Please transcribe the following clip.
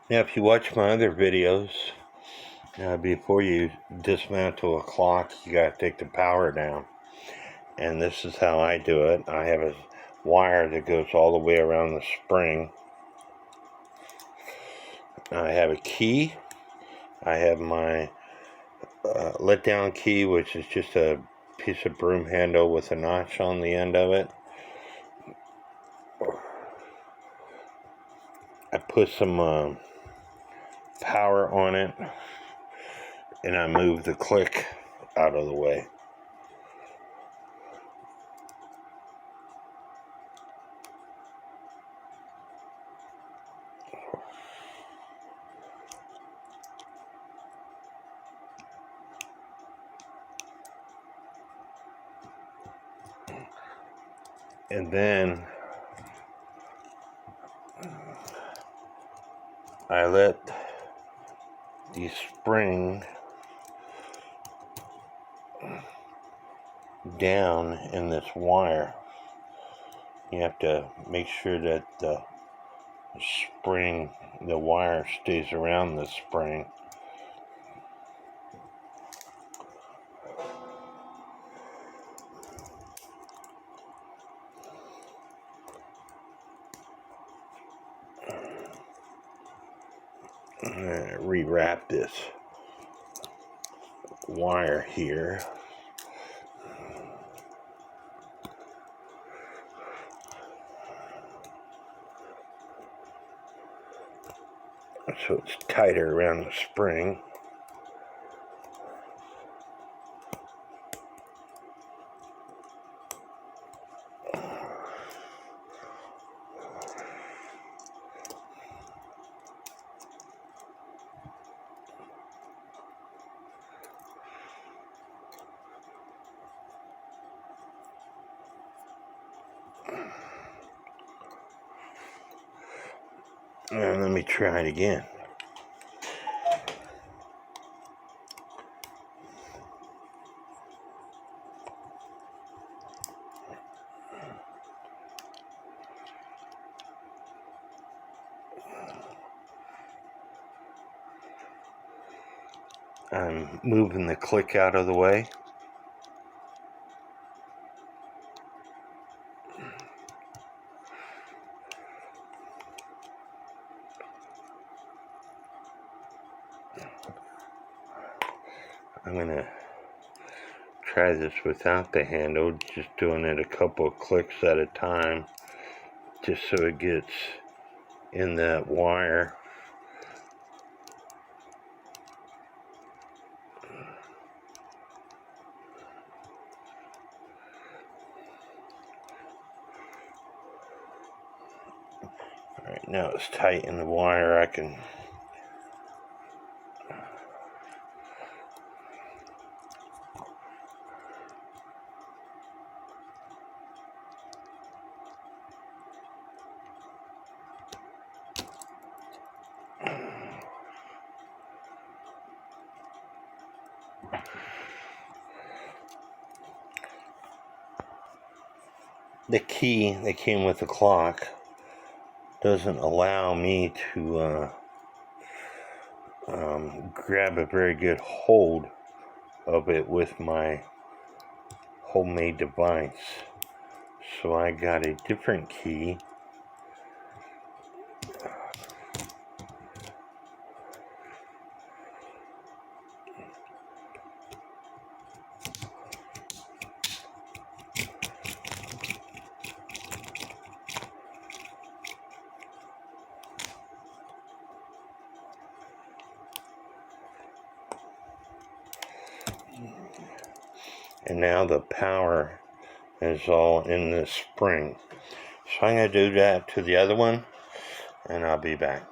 Now, if you watch my other videos, before you dismantle a clock, you gotta take the power down. And this is how I do it. I have a wire that goes all the way around the spring. I have a key. I have my let down key, which is just a piece of broom handle with a notch on the end of it. I put some power on it, and I move the click out of the way. And then I let the spring down in this wire. You have to make sure that the wire stays around the spring. Rewrap this wire here. So it's tighter around the spring. And let me try it again. I'm moving the click out of the way. I'm going to try this without the handle, just doing it a couple of clicks at a time, just so it gets in that wire. Alright, now it's tight in the wire. I can the key that came with the clock doesn't allow me to grab a very good hold of it with my homemade device. So I got a different key. And now the power is all in this spring. So I'm going to do that to the other one, and I'll be back.